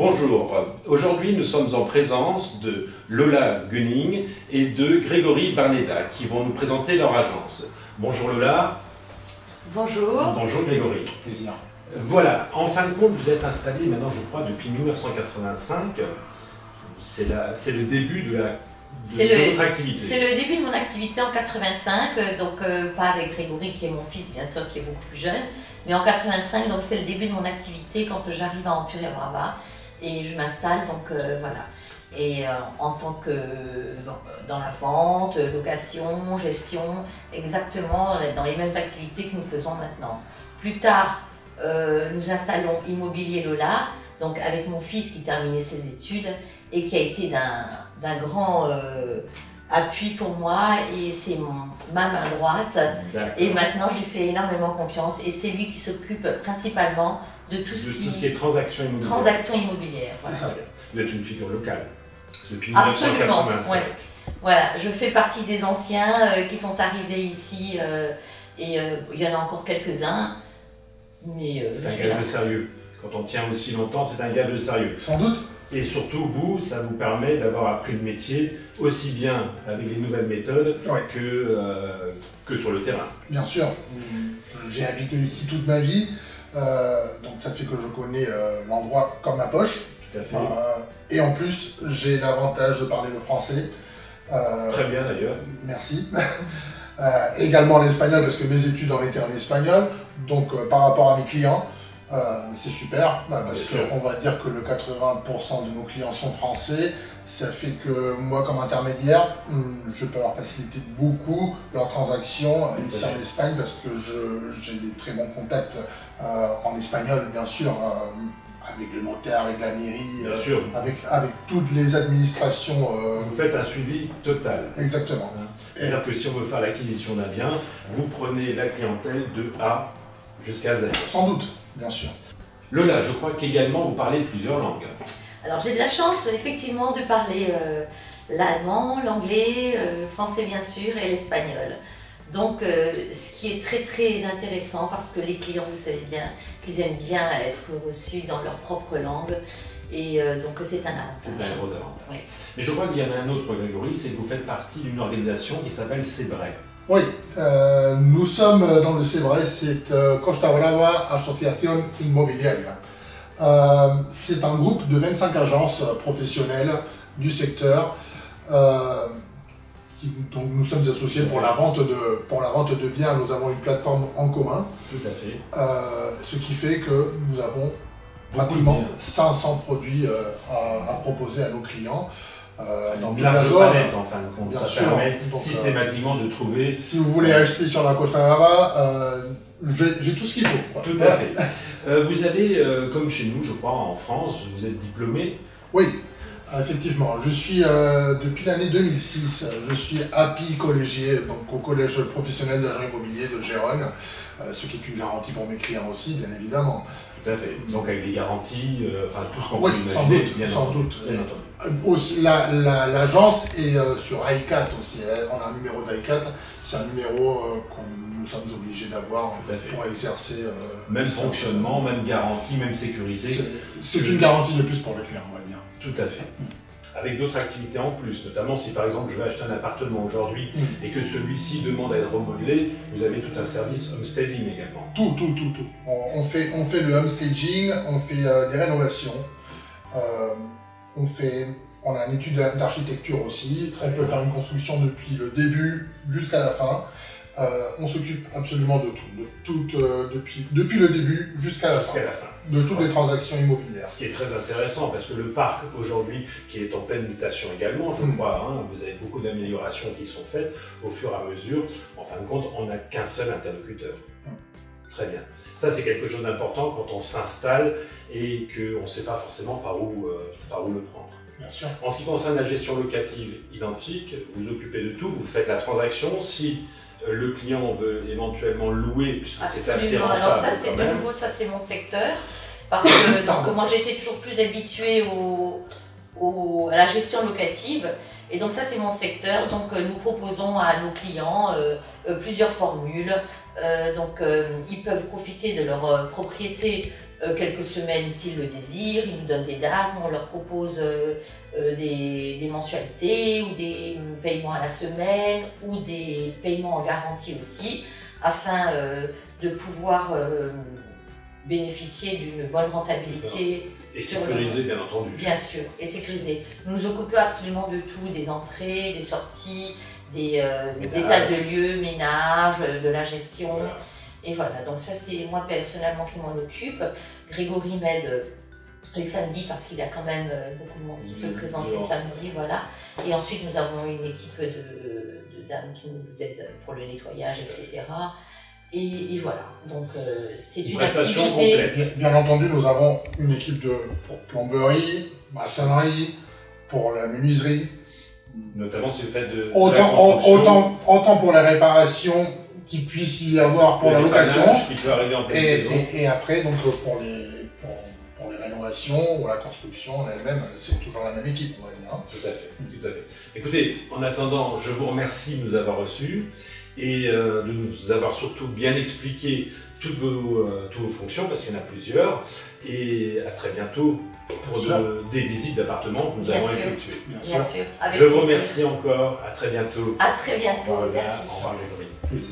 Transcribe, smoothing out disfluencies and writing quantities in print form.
Bonjour, aujourd'hui nous sommes en présence de Lola Gunning et de Grégory Barneda qui vont nous présenter leur agence. Bonjour Lola. Bonjour. Bonjour Grégory. Plaisir. Voilà, en fin de compte vous êtes installé maintenant je crois depuis 1985. C'est le début de votre activité. C'est le début de mon activité en 85, donc pas avec Grégory qui est mon fils bien sûr qui est beaucoup plus jeune, mais en 85 donc c'est le début de mon activité quand j'arrive à Empuriabrava et je m'installe donc voilà. Et en tant que dans la vente, location, gestion, exactement dans les mêmes activités que nous faisons maintenant. Plus tard, nous installons Immobilier Lola, donc avec mon fils qui terminait ses études et qui a été d'un grand appui pour moi et c'est ma main droite. Et maintenant, je lui fais énormément confiance et c'est lui qui s'occupe principalement de tout ce qui est transactions immobilières. Transactions immobilières. Voilà. C'est ça. Vous êtes une figure locale depuis Absolument, 1985. ouais. Voilà, je fais partie des anciens qui sont arrivés ici et il y en a encore quelques-uns. C'est un gage de sérieux. Quand on tient aussi longtemps, c'est un gage de sérieux. Sans doute. Et surtout, vous, ça vous permet d'avoir appris le métier aussi bien avec les nouvelles méthodes que sur le terrain. Bien sûr. J'ai habité ici toute ma vie, donc ça fait que je connais l'endroit comme ma poche. Tout à fait. Et en plus, j'ai l'avantage de parler le français. Très bien d'ailleurs. Merci. Également l'espagnol, parce que mes études ont été en espagnol. Donc par rapport à mes clients, c'est super, parce qu'on va dire que le 80% de nos clients sont français. Ça fait que moi, comme intermédiaire, je peux leur faciliter beaucoup leurs transactions ici en Espagne, parce que j'ai des très bons contacts en espagnol, bien sûr, avec le notaire, avec la mairie, avec toutes les administrations. Vous faites un suivi total. Exactement. C'est-à-dire que si on veut faire l'acquisition d'un bien, vous prenez la clientèle de A jusqu'à Z. Sans doute. Bien sûr. Lola, je crois qu'également vous parlez plusieurs langues. Alors j'ai de la chance effectivement de parler l'allemand, l'anglais, le français bien sûr et l'espagnol. Donc ce qui est très très intéressant parce que les clients, vous savez bien, qu'ils aiment bien être reçus dans leur propre langue et donc c'est un avantage. C'est un gros avantage. Oui. Mais je crois qu'il y en a un autre, Grégory, c'est que vous faites partie d'une organisation qui s'appelle Sebray. Oui, nous sommes dans le Sebray, c'est Costa Brava Associación Inmobiliaria. C'est un groupe de 25 agences professionnelles du secteur. Donc nous sommes associés pour la vente de biens, nous avons une plateforme en commun. Tout à fait. Ce qui fait que nous avons pratiquement 500 produits à proposer à nos clients. Dans toute la zone, en fin de compte, bien ça sûr, permet donc, systématiquement de trouver... Si vous voulez acheter sur la Costa Brava, j'ai tout ce qu'il faut. Quoi. Tout à fait. Vous avez, comme chez nous, je crois, en France, vous êtes diplômé? Oui, effectivement. Je suis, depuis l'année 2006, je suis API collégier, donc au collège professionnel d'agents immobiliers de Gérone, ce qui est une garantie pour mes clients aussi, bien évidemment. Tout à fait. Donc avec des garanties, enfin tout ce qu'on peut imaginer, sans doute. Bien entendu. L'agence est sur i4 aussi, on a un numéro d'i4, c'est un numéro que nous sommes obligés d'avoir pour exercer. Même fonctionnement, même garantie, même sécurité. C'est une garantie de plus pour le client, on va dire. Tout à fait. Avec d'autres activités en plus, notamment si par exemple je vais acheter un appartement aujourd'hui et que celui-ci demande à être remodelé, vous avez tout un service homesteading également. Tout. On fait le homestaging, on fait des rénovations, on a une étude d'architecture aussi, on peut faire une construction depuis le début jusqu'à la fin. On s'occupe absolument de tout, depuis le début jusqu'à la fin. De toutes les transactions immobilières. Ce qui est très intéressant parce que le parc aujourd'hui, qui est en pleine mutation également, je crois, vous avez beaucoup d'améliorations qui sont faites au fur et à mesure. En fin de compte, on n'a qu'un seul interlocuteur. Très bien. Ça, c'est quelque chose d'important quand on s'installe et qu'on ne sait pas forcément par où le prendre. Bien sûr. En ce qui concerne la gestion locative identique, vous vous occupez de tout, vous faites la transaction. Si le client veut éventuellement louer, puisque c'est assez rentable. Alors ça, c'est de nouveau, ça c'est mon secteur. Parce que donc, moi j'étais toujours plus habituée à la gestion locative. Et donc ça c'est mon secteur. Donc nous proposons à nos clients plusieurs formules. Ils peuvent profiter de leur propriété quelques semaines s'ils le désirent, ils nous donnent des dates, on leur propose des mensualités ou des paiements à la semaine ou des paiements en garantie aussi, afin de pouvoir bénéficier d'une bonne rentabilité. Et sécurisé, bien entendu. Bien sûr, et sécurisé. Nous nous occupons absolument de tout, des entrées, des sorties, des états de lieu, ménage, de la gestion. Voilà. Et voilà, donc ça c'est moi personnellement qui m'en occupe. Grégory m'aide les samedis parce qu'il y a quand même beaucoup de monde qui se présente les samedis, voilà. Et ensuite nous avons une équipe de dames qui nous aident pour le nettoyage, etc. Et voilà, donc c'est une activité. Bien entendu, nous avons une équipe pour plomberie, maçonnerie, pour la menuiserie. Notamment c'est le fait de autant pour les réparations qu'il puisse y avoir pour la location, qui peut arriver en pleine saison. Et après donc pour les rénovations ou la construction en elle-même, c'est toujours la même équipe, on va dire. Hein. Tout à fait, tout à fait. Écoutez, en attendant, je vous remercie de nous avoir reçus et de nous avoir surtout bien expliqué toutes vos fonctions, parce qu'il y en a plusieurs, et à très bientôt pour des visites d'appartements que nous allons effectuer. Bien sûr. Je vous remercie encore, à très bientôt. À très bientôt, voilà, merci. Au revoir Grégory.